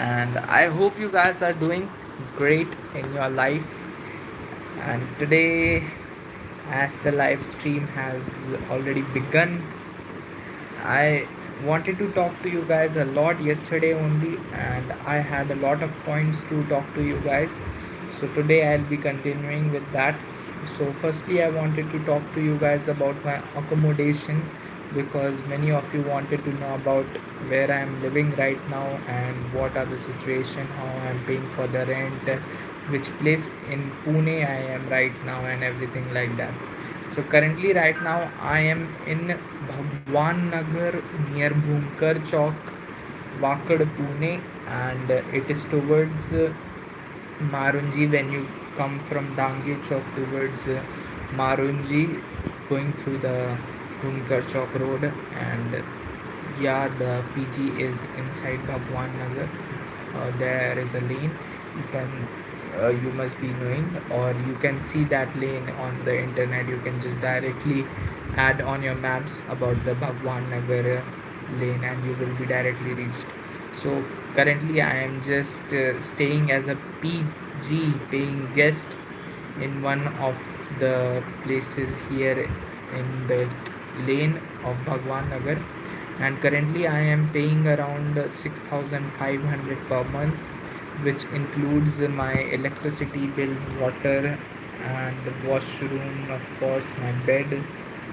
and I hope you guys are doing great in your life. And today, as the live stream has already begun, I wanted to talk to you guys a lot yesterday only, and I had a lot of points to talk to you guys. So, today I'll be continuing with that. So, firstly, I wanted to talk to you guys about my accommodation because many of you wanted to know about where I am living right now and what are the situation, how I am paying for the rent, which place in Pune I am right now, and everything like that. So currently, right now, I am in Bhagwan Nagar near Bhumkar Chowk, Wakad, Pune, and it is towards Marunji when you come from Dange Chowk towards Marunji, going through the Bhumkar Chowk road, and yeah, the PG is inside Bhagwan Nagar. There is a lane you can you must be knowing, or you can see that lane on the internet. You can just directly add on your maps about the Bhagwan Nagar lane, and you will be directly reached. So currently, I am just staying as a PG paying guest in one of the places here in the lane of Bhagwan Nagar, and currently I am paying around 6,500 per month, which includes my electricity bill, water, and washroom, of course, my bed.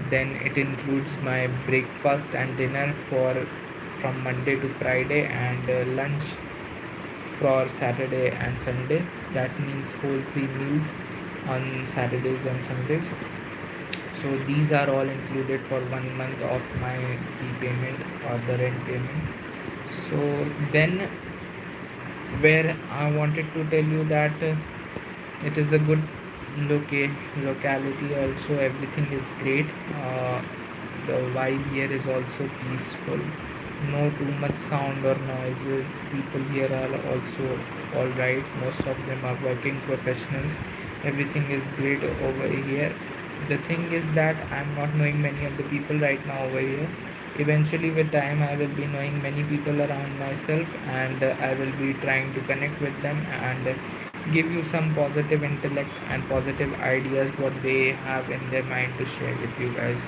Then it includes my breakfast and dinner for from Monday to Friday, and lunch for Saturday and Sunday. That means whole 3 meals on Saturdays and Sundays. So these are all included for 1 month of my fee payment or the rent payment. So then, where I wanted to tell you that it is a good locality. Also, everything is great. The vibe here is also peaceful. No too much sound or noises. People here are also all right. Most of them are working professionals. Everything is great over here. The thing is that I'm not knowing many of the people right now over here. Eventually, with time, I will be knowing many people around myself, and I will be trying to connect with them and give you some positive intellect and positive ideas what they have in their mind to share with you guys.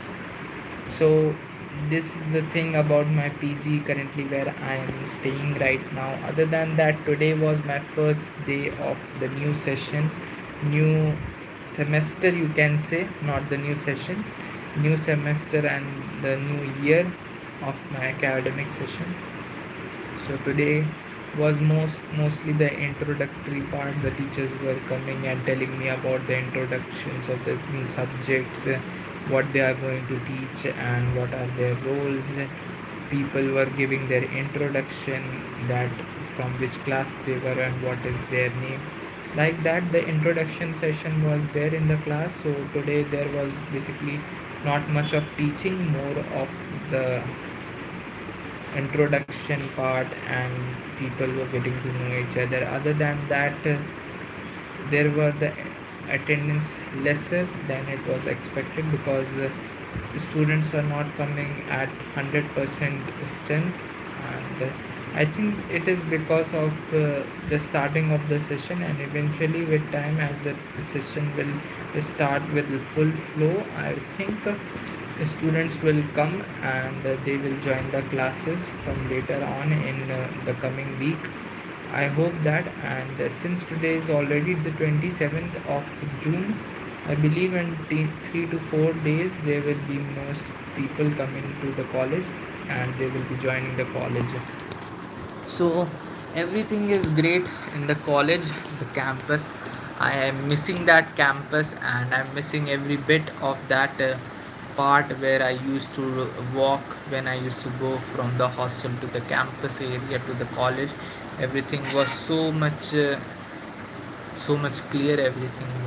So this is the thing about my PG currently where I am staying right now. Other than that, today was my first day of the new session, new semester, you can say, not the new session, new semester and the new year of my academic session. So today was mostly the introductory part. The teachers were coming and telling me about the introductions of the new subjects, what they are going to teach and what are their roles. People were giving their introduction, that from which class they were and what is their name. Like that, the introduction session was there in the class. So today there was basically not much of teaching, more of the introduction part, and people were getting to know each other. Other than that, there were the attendance lesser than it was expected because students were not coming at 100% strength, and I think it is because of the starting of the session, and eventually with time, as the session will start with full flow, I think students will come and they will join the classes from later on in the coming week. I hope that. And since today is already the 27th of June, I believe in 3 to 4 days there will be most people coming to the college, and they will be joining the college. So everything is great in the college, the campus. I am missing that campus, and I'm missing every bit of that part where I used to walk when I used to go from the hostel to the campus area to the college. Everything was so much clear. Everything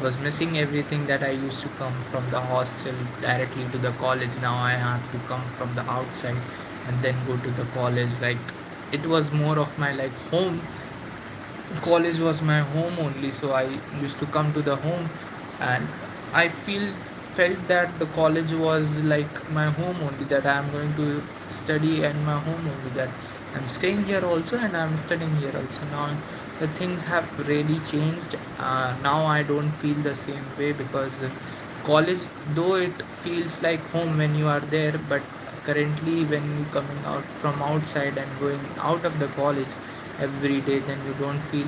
was missing everything that I used to come from the hostel directly to the college. Now I have to come from the outside and then go to the college. Like, it was more of my like home. College was my home only, so I used to come to the home, and I felt that the college was like my home only, that I am going to study and my home only, that I'm staying here also and I'm studying here also. Now the things have really changed. Now I don't feel the same way, because college, though it feels like home when you are there, but currently when you coming out from outside and going out of the college every day, then you don't feel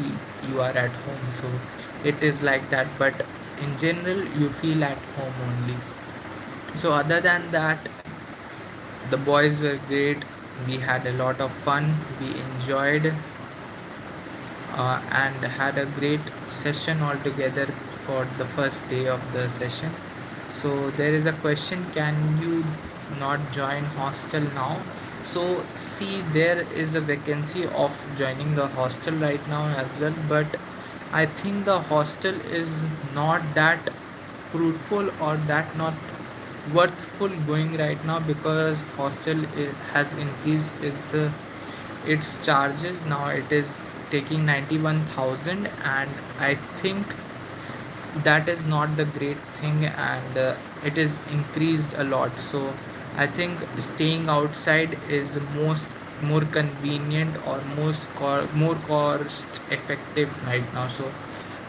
you are at home. So it is like that, but in general you feel at home only. So other than that, the boys were great. We had a lot of fun. We enjoyed and had a great session altogether for the first day of the session. So there is a question: can you not join hostel now? So see, there is a vacancy of joining the hostel right now as well, but I think the hostel is not that fruitful or that not worthful going right now, because hostel has increased its charges. Now it is taking 91,000, and I think that is not the great thing, and it is increased a lot. So I think staying outside is more convenient, or more cost effective right now. So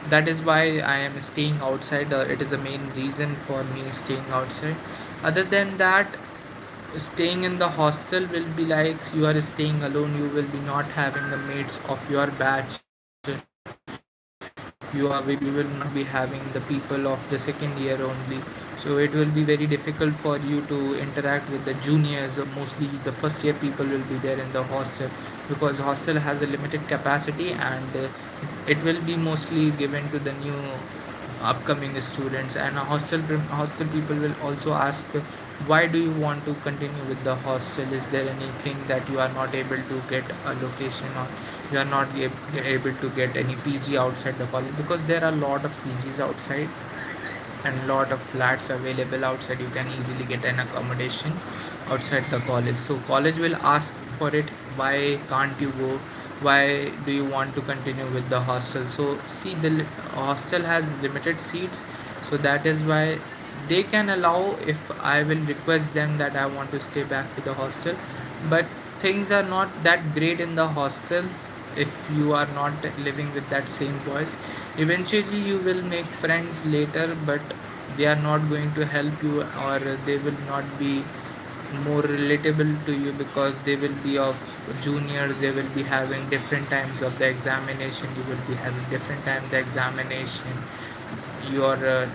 that is why I am staying outside. It is the main reason for me staying outside. Other than that, staying in the hostel will be like you are staying alone. You will be not having the mates of your batch. You will not be having the people of the second year only. So it will be very difficult for you to interact with the juniors. Mostly the first year people will be there in the hostel, because hostel has a limited capacity, and it will be mostly given to the new upcoming students. And hostel people will also ask, why do you want to continue with the hostel? Is there anything that you are not able to get a location, or you are not able to get any PG outside the college? Because there are a lot of PGs outside and lot of flats available outside. You can easily get an accommodation outside the college. So college will ask for it: why can't you go? Why do you want to continue with the hostel? So see, the hostel has limited seats, so that is why they can allow if I will request them that I want to stay back to the hostel. But things are not that great in the hostel. If you are not living with that same boys, eventually you will make friends later, but they are not going to help you, or they will not be more relatable to you, because they will be of juniors. They will be having different times of the examination. You will be having different time the examination. Your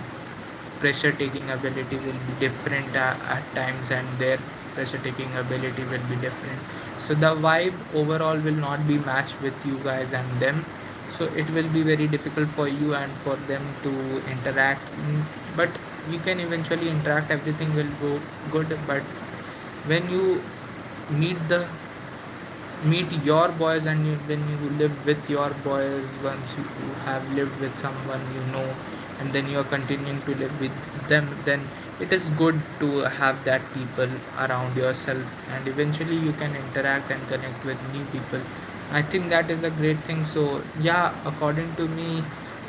pressure taking ability will be different at times, and their pressure taking ability will be different. So the vibe overall will not be matched with you guys and them. So it will be very difficult for you and for them to interact. But you can eventually interact, everything will go good. But when you meet the meet your boys, and when you live with your boys, once you have lived with someone, and then you are continuing to live with them, then it is good to have that people around yourself, and eventually you can interact and connect with new people. I think that is a great thing. So yeah, according to me,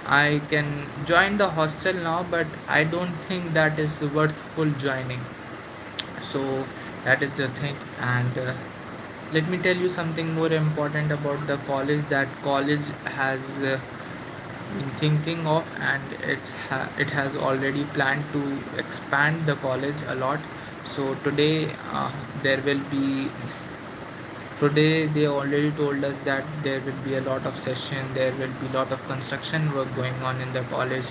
I can join the hostel now, but I don't think that is worthful joining. So that is the thing. And let me tell you something more important about the college, that college has been thinking of, and it has already planned to expand the college a lot. So today, there will be today they already told us that there will be a lot of session, there will be a lot of construction work going on in the college.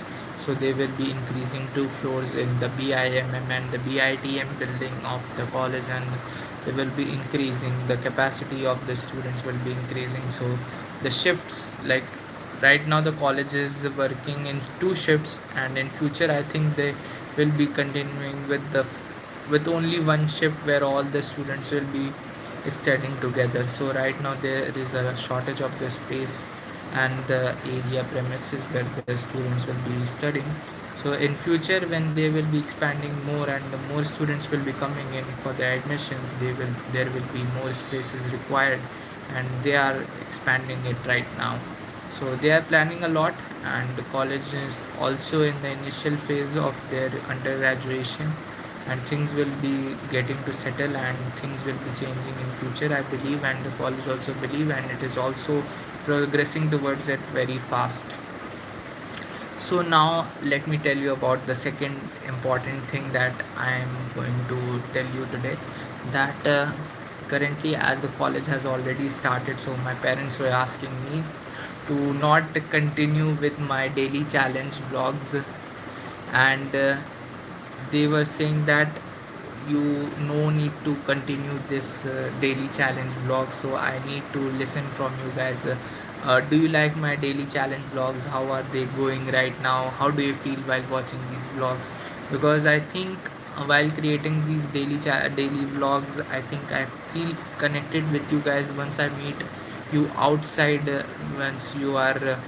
So they will be increasing 2 floors in the BIMM and the BITM building of the college, and they will be increasing the capacity of the students, will be increasing. So the shifts, like right now the college is working in 2 shifts, and in future I think they will be continuing with only one shift, where all the students will be studying together. So right now there is a shortage of the space and the area premises where the students will be studying. So in future, when they will be expanding more and the more students will be coming in for the admissions, there will be more spaces required, and they are expanding it right now. So they are planning a lot, and the college is also in the initial phase of their undergraduation. and things will be getting to settle, and things will be changing in future, I believe, and the college also believe, and it is also progressing towards it very fast. So now let me tell you about the second important thing that I am going to tell you today. That currently, as the college has already started, so my parents were asking me to not continue with my daily challenge vlogs, and they were saying that you no need to continue this daily challenge vlog. So I need to listen from you guys. Do you like my daily challenge vlogs? How are they going right now? How do you feel while watching these vlogs? Because I think while creating these daily vlogs, I think I feel connected with you guys once I meet you outside, once you are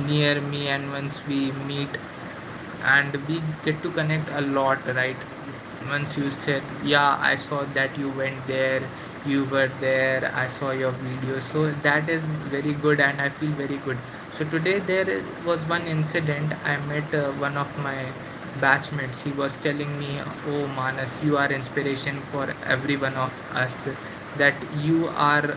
near me, and once we meet and we get to connect a lot, right? Once you said, yeah, I saw that you went there, you were there, I saw your video, so that is very good and I feel very good. So today was one incident. I met one of my batchmates. He was telling me, oh Manas, you are inspiration for every one of us, that you are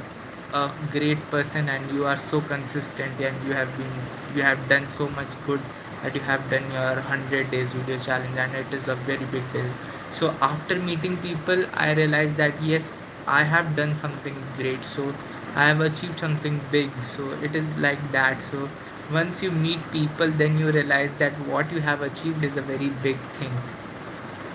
a great person and you are so consistent, and you have done so much good, that you have done your 100 days video challenge, and it is a very big deal. So after meeting people, I realized that yes, I have done something great, so I have achieved something big. So it is like that. So once you meet people, then you realize that what you have achieved is a very big thing.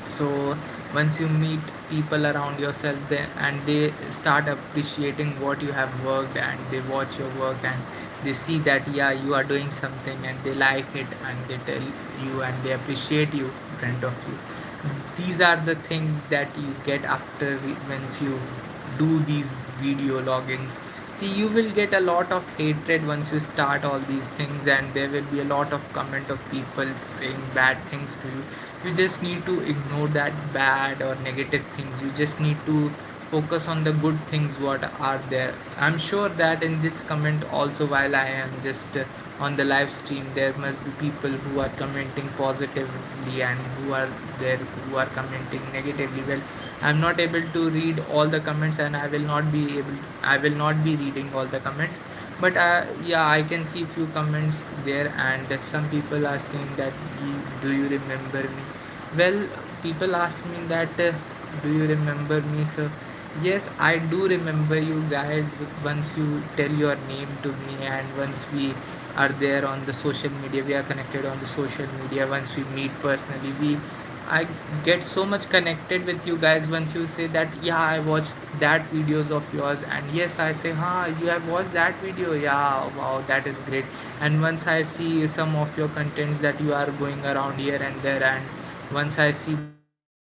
So once you meet people around yourself, and they start appreciating what you have worked, and they watch your work, and they see that yeah, you are doing something, and they like it, and they tell you, and they appreciate you in front of you. These are the things that you get after once you do these video logins. See, you will get a lot of hatred once you start all these things, and there will be a lot of comment of people saying bad things to you. You just need to ignore that bad or negative things. You just need to focus on the good things what are there. I'm sure that in this comment also, while I am just on the live stream, there must be people who are commenting positively, and who are there who are commenting negatively. Well, I'm not able to read all the comments, and I will not be reading all the comments. But yeah, I can see few comments there, and some people are saying that, do you remember me? Well, people ask me that, do you remember me? So yes, I do remember you guys once you tell your name to me, and once we are there on the social media, we are connected on the social media. Once we meet personally, we I get so much connected with you guys once you say that, yeah, I watched that videos of yours, and yes, I say, huh, you have watched that video, yeah, wow, that is great. And once I see some of your contents that you are going around here and there, and once I see them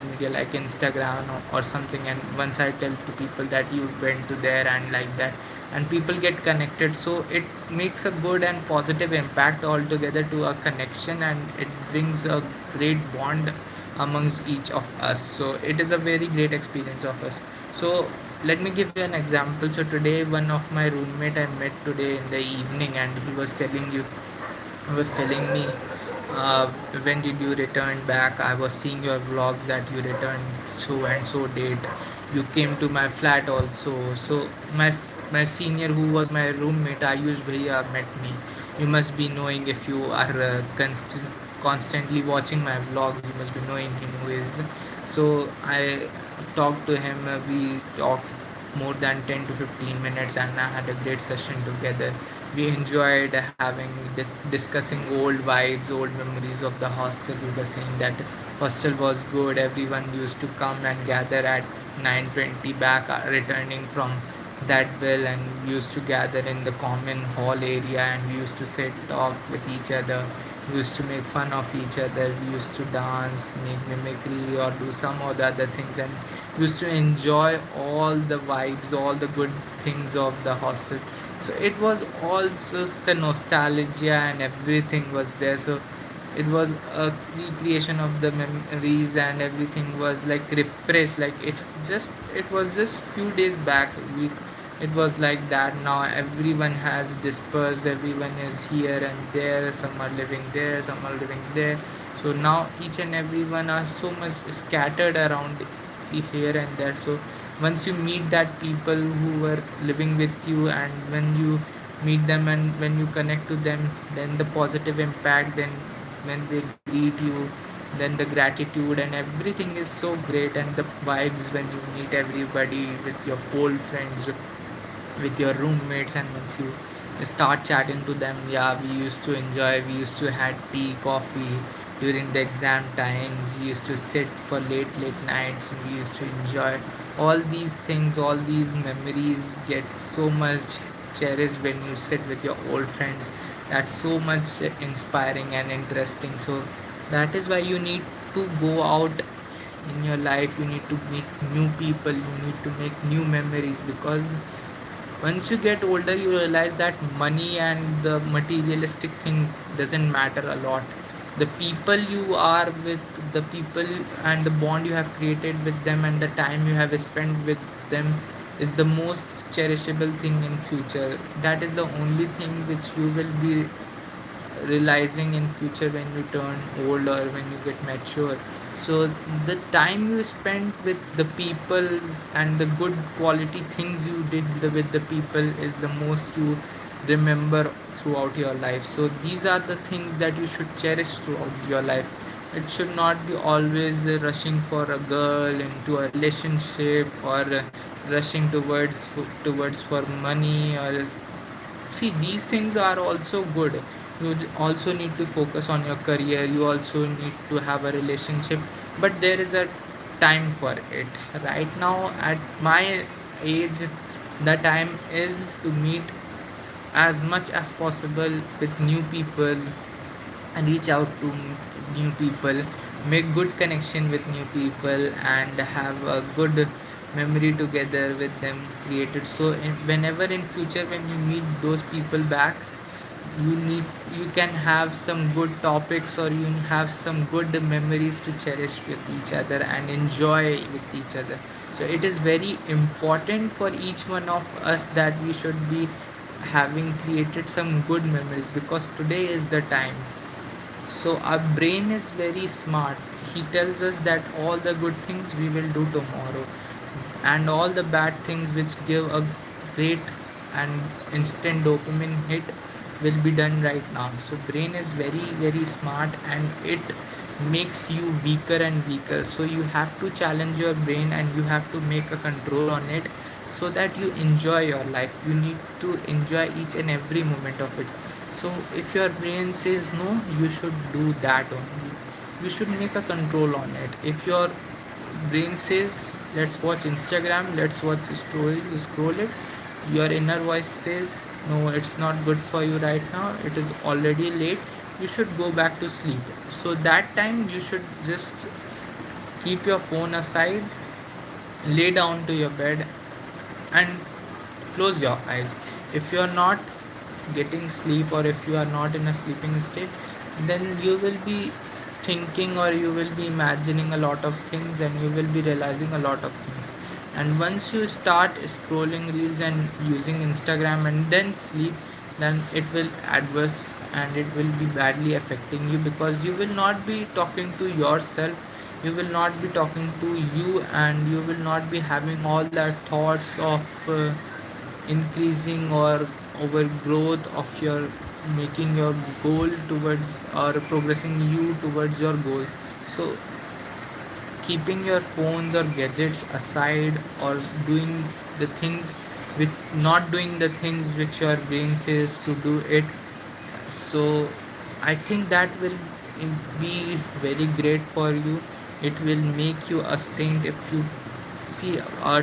on social media like Instagram or something, and once I tell to people that you went to there and like that, and people get connected, so it makes a good and positive impact altogether to a connection, and it brings a great bond amongst each of us. So it is a very great experience of us. So let me give you an example. So today, one of my roommate I met today in the evening, and he was telling me, uh, when did you return back? I was seeing your vlogs that you returned so and so date. You came to my flat also. So my senior, who was my roommate, Ayush Bhaiya, met me. You must be knowing, if you are constantly watching my vlogs, you must be knowing him who is. So I talked to him. We talked more than 10 to 15 minutes, and I had a great session together. We enjoyed having discussing old vibes, old memories of the hostel. We were saying that hostel was good. Everyone used to come and gather at 9:20 back, returning from that bell, and we used to gather in the common hall area, and we used to sit, talk with each other. We used to make fun of each other. We used to dance, make mimicry, or do some or the other things, and we used to enjoy all the vibes, all the good things of the hostel. So it was all just a nostalgia, and everything was there. So it was a recreation of the memories, and everything was like refreshed. Like it was just few days back. It was like that. Now everyone has dispersed. Everyone is here and there. Some are living there. Some are living there. So now each and everyone are so much scattered around here and there. So once you meet that people who were living with you, and when you meet them and when you connect to them, then the positive impact, then when they greet you, then the gratitude and everything is so great, and the vibes when you meet everybody with your old friends, with your roommates, and once you start chatting to them, yeah, we used to enjoy, we used to had tea, coffee during the exam times, we used to sit for late nights, we used to enjoy all these things, all these memories get so much cherished when you sit with your old friends. That's so much inspiring and interesting. So that is why you need to go out in your life, you need to meet new people, you need to make new memories, because once you get older you realize that money and the materialistic things doesn't matter a lot. The people you are with, the people and the bond you have created with them, and the time you have spent with them is the most cherishable thing in future. That is the only thing which you will be realizing in future when you turn old or when you get mature. So the time you spend with the people and the good quality things you did with the people is the most you remember throughout your life. So these are the things that you should cherish throughout your life. It should not be always rushing for a girl into a relationship, or rushing towards for money, or see, these things are also good. You also need to focus on your career, you also need to have a relationship, but there is a time for it. Right now at my age, the time is to meet as much as possible with new people, reach out to new people, make good connection with new people, and have a good memory together with them created. So whenever in future when you meet those people back, you need, you can have some good topics, or you have some good memories to cherish with each other and enjoy with each other. So it is very important for each one of us that we should be having created some good memories, because today is the time. So our brain is very smart. He tells us that all the good things we will do tomorrow, and all the bad things which give a great and instant dopamine hit will be done right now. So brain is very smart, and it makes you weaker and weaker. So you have to challenge your brain, and you have to make a control on it, so that you enjoy your life. You need to enjoy each and every moment of it. So if your brain says no, you should do that only. You should make a control on it. If your brain says let's watch Instagram, let's watch stories, scroll it, your inner voice says no, it's not good for you right now, it is already late, you should go back to sleep. So that time you should just keep your phone aside, lay down to your bed, and close your eyes. If you are not getting sleep, or if you are not in a sleeping state, then you will be thinking, or you will be imagining a lot of things, and you will be realizing a lot of things. And once you start scrolling reels and using Instagram and then sleep, then it will adverse, and it will be badly affecting you, because you will not be talking to yourself, you will not be talking to you, and you will not be having all that thoughts of increasing or overgrowth of your making your goal towards, or progressing you towards your goal. So keeping your phones or gadgets aside, or doing the things with, not doing the things which your brain says to do it. So I think that will be very great for you. It will make you a saint. If you see,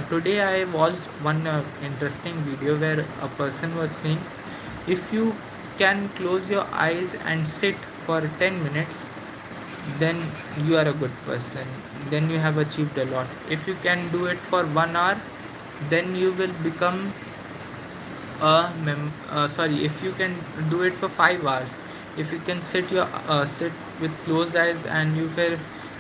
today I watched one interesting video where a person was saying, if you can close your eyes and sit for 10 minutes, then you are a good person, then you have achieved a lot. If you can do it for 1 hour, then you will become sorry, if you can do it for 5 hours, if you can sit with closed eyes, and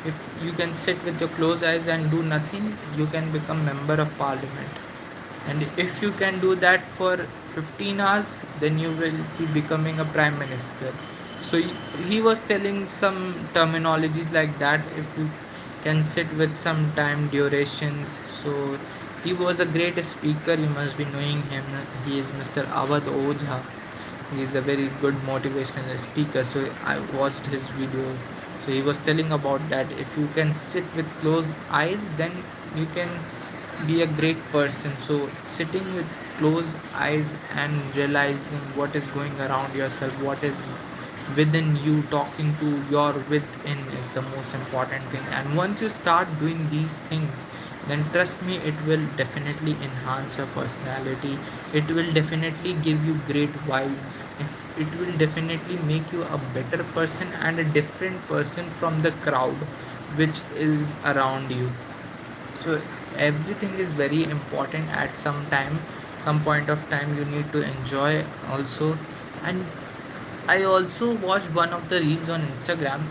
if you can sit with your closed eyes and do nothing, you can become member of parliament. And if you can do that for 15 hours, then you will be becoming a prime minister. So he was telling some terminologies like that, if you can sit with some time durations. So he was a great speaker, you must be knowing him. He is Mr. Awadh Ojha. He is a very good motivational speaker, so I watched his video. So he was telling about that if you can sit with closed eyes, then you can be a great person. So sitting with closed eyes and realizing what is going around yourself, what is within you, talking to your within is the most important thing. And once you start doing these things, then trust me, it will definitely enhance your personality. It will definitely give you great vibes. It will definitely make you a better person and a different person from the crowd which is around you. So everything is very important at some time, some point of time. You need to enjoy also. And I also watched one of the reels on Instagram.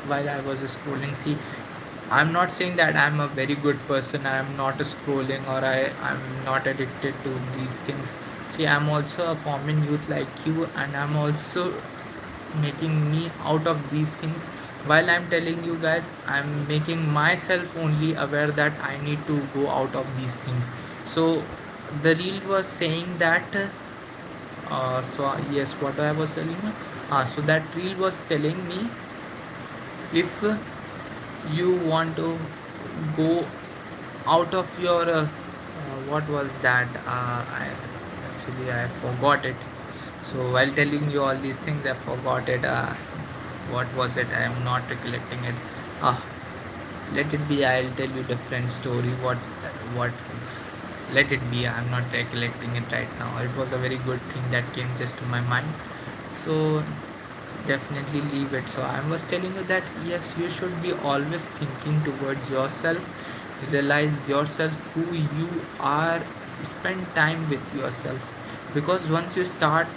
While I was scrolling. See, I'm not saying that I'm a very good person. I'm not scrolling, or I'm not addicted to these things. See, I'm also a common youth like you, and I'm also making me out of these things. While I'm telling you guys, I'm making myself only aware that I need to go out of these things. So the reel was saying that yes, what I was telling you. So that reel was telling me, if you want to go out of your what was that? I forgot it. So while telling you all these things, I forgot it. What was it? I am not recollecting it. Ah, let it be. I'll tell you different story. What? Let it be. I'm not recollecting it right now. It was a very good thing that came just to my mind. So definitely leave it. So I was telling you that yes, you should be always thinking towards yourself, realize yourself who you are, spend time with yourself. Because once you start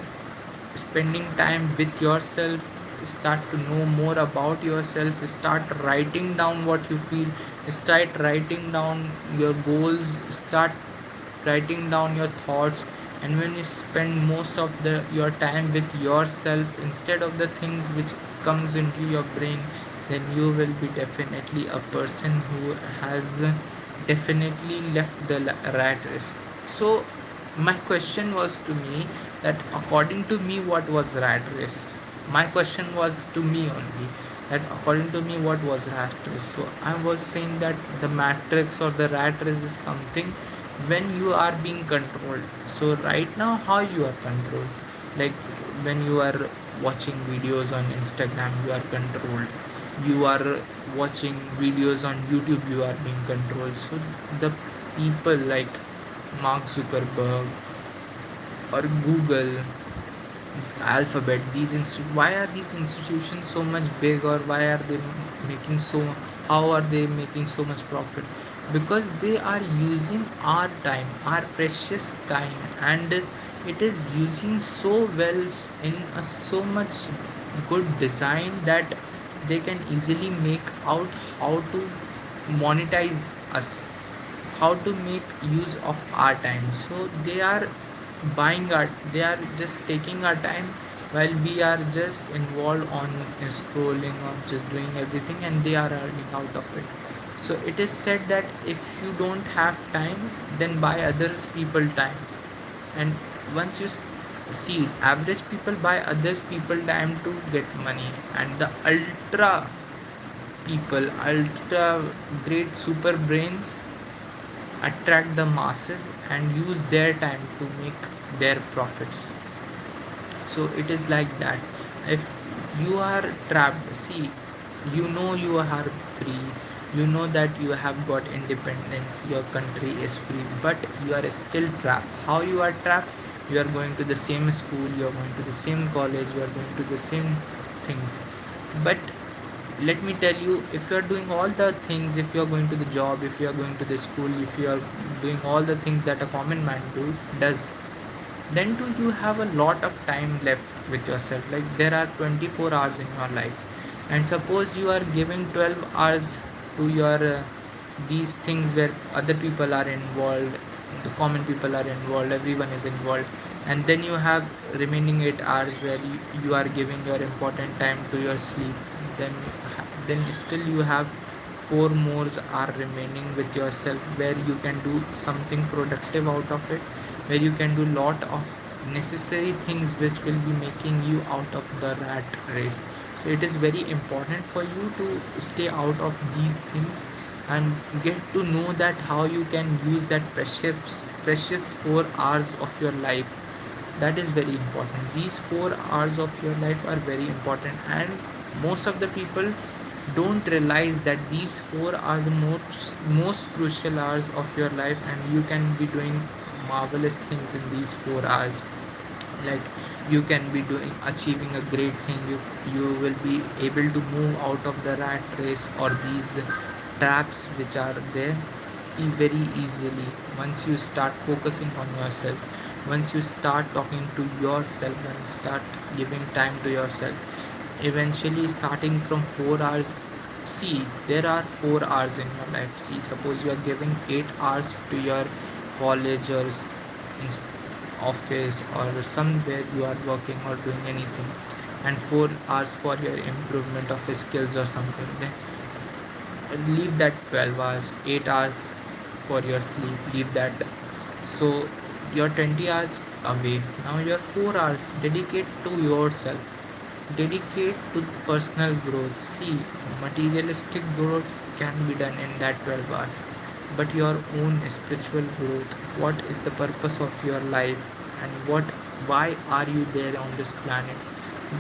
spending time with yourself, start to know more about yourself, start writing down what you feel, start writing down your goals, start writing down your thoughts. And when you spend most of your time with yourself instead of the things which comes into your brain, then you will be definitely a person who has definitely left the rat race. So my question was to me that according to me, what was rat race? My question was to me only, that according to me, what was rat race? So I was saying that the matrix or the rat race is something when you are being controlled. So right now, how you are controlled? Like when you are watching videos on Instagram, you are controlled. You are watching videos on YouTube, you are being controlled. So the people like Mark Zuckerberg or Google, Alphabet, why are these institutions so much big, or why are they making so, how are they making so much profit? Because they are using our time, our precious time, and it is using so well in a so much good design that they can easily make out how to monetize us, how to make use of our time. So they are buying our, they are just taking our time while we are just involved on scrolling or just doing everything, and they are earning out of it. So it is said that if you don't have time, then buy others people time. And once you see, average people buy others people time to get money, and the ultra people, ultra great super brains attract the masses and use their time to make their profits. So it is like that. If you are trapped, see, you know you are free, you know that you have got independence, your country is free, but you are still trapped. How you are trapped? You are going to the same school, you are going to the same college, you are going to the same things. But let me tell you, if you are doing all the things, if you are going to the job, if you are going to the school, if you are doing all the things that a common man does, then do you have a lot of time left with yourself. Like there are 24 hours in your life, and suppose you are giving 12 hours to your these things where other people are involved, the common people are involved, everyone is involved, And then you have remaining 8 hours where you are giving your important time to your sleep. then then still you have 4 more are remaining with yourself, where you can do something productive out of it, where you can do lot of necessary things which will be making you out of the rat race. So it is very important for you to stay out of these things and get to know that how you can use that precious 4 hours of your life. That is very important. These 4 hours of your life are very important, and most of the people don't realize that these 4 hours are most crucial hours of your life, and you can be doing marvelous things in these 4 hours. Like, you can be doing achieving a great thing. You will be able to move out of the rat race or these traps which are there very easily once you start focusing on yourself, once you start talking to yourself and start giving time to yourself. Eventually, starting from 4 hours, see, there are 4 hours in your life. See, suppose you are giving 8 hours to your college or office or somewhere you are working or doing anything, and 4 hours for your improvement of skills or something. Then leave that 12 hours, 8 hours for your sleep, leave that. So your 20 hours away. Now your 4 hours dedicate to yourself, dedicate to personal growth. See, materialistic growth can be done in that 12 hours, but your own spiritual growth, what is the purpose of your life, and why are you there on this planet?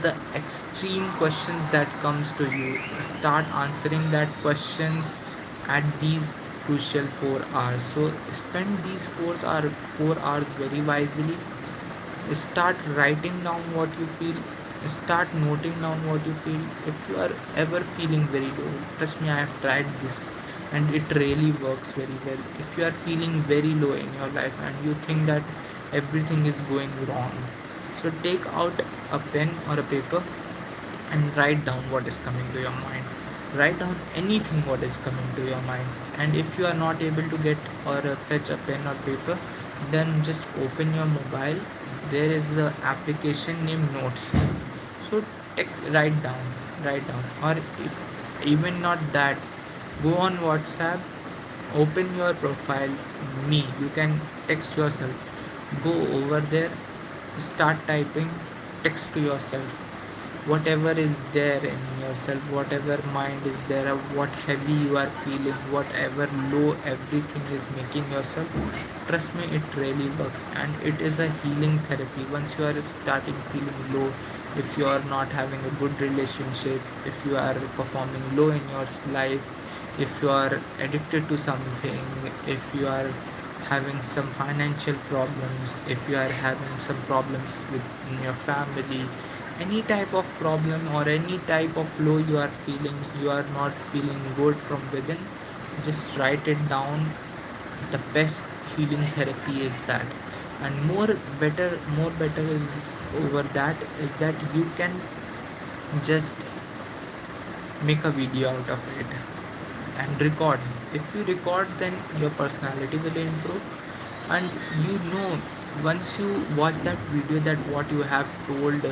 The extreme questions that comes to you, start answering that questions at these crucial 4 hours. So spend these 4 hours very wisely. Start writing down what you feel, start noting down what you feel. If you are ever feeling very low, trust me, I have tried this and it really works very well. If you are feeling very low in your life and you think that everything is going wrong, so take out a pen or a paper and write down what is coming to your mind. Write down anything what is coming to your mind. And if you are not able to get or fetch a pen or paper, then just open your mobile. There is the application named Notes. So write down. Or if even not that, go on WhatsApp, open your profile, me. You can text yourself. Go over there, start typing, text to yourself whatever is there in yourself, whatever mind is there, what heavy you are feeling, whatever low everything is making yourself. Trust me, it really works and it is a healing therapy. Once you are starting feeling low, if you are not having a good relationship, if you are performing low in your life, if you are addicted to something, if you are having some financial problems, if you are having some problems with your family, any type of problem or any type of low you are feeling, you are not feeling good from within, just write it down. The best healing therapy is that. And more better is over that is that you can just make a video out of it and record. If you record, then your personality will improve. And once you watch that video, that what you have told,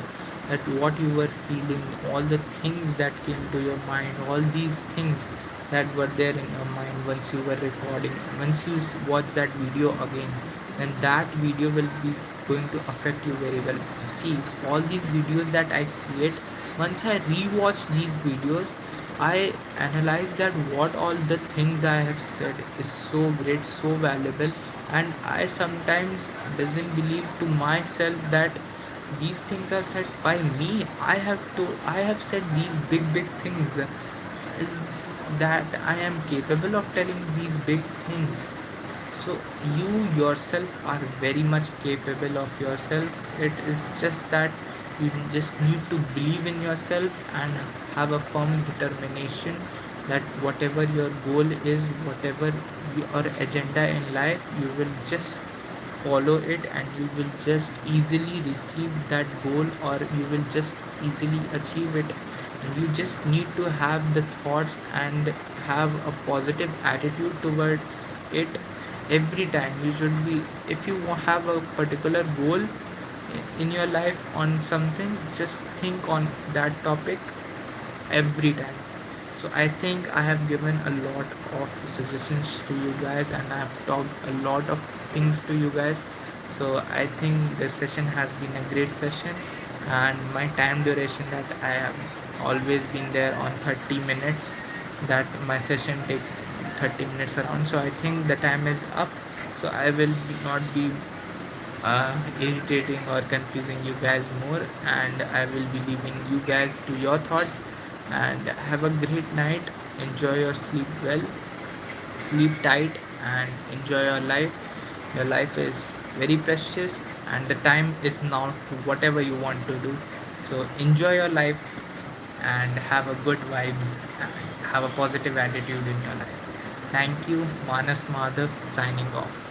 that what you were feeling, all the things that came to your mind, all these things that were there in your mind once you were recording, once you watch that video again, then that video will be going to affect you very well. See, all these videos that I create, once I rewatch these videos, I analyze that what all the things I have said is so great, so valuable, and I sometimes doesn't believe to myself that these things are said by me. I have said these big things. Is that I am capable of telling these big things. So you yourself are very much capable of yourself. It is just that you just need to believe in yourself and have a firm determination that whatever your goal is, whatever your agenda in life, you will just follow it and you will just easily receive that goal, or you will just easily achieve it. And you just need to have the thoughts and have a positive attitude towards it. Every time you should be, if you have a particular goal, in your life on something, just think on that topic every time. So I think I have given a lot of suggestions to you guys, and I have talked a lot of things to you guys. So I think this session has been a great session, and my time duration that I have always been there on 30 minutes, that my session takes 30 minutes around. So I think the time is up. So I will not be irritating or confusing you guys more, and I will be leaving you guys to your thoughts. And have a great night. Enjoy your sleep well, sleep tight, and enjoy your life. Your life is very precious, and the time is now to whatever you want to do. So enjoy your life and have a good vibes and have a positive attitude in your life. Thank you. Manas Madhav signing off.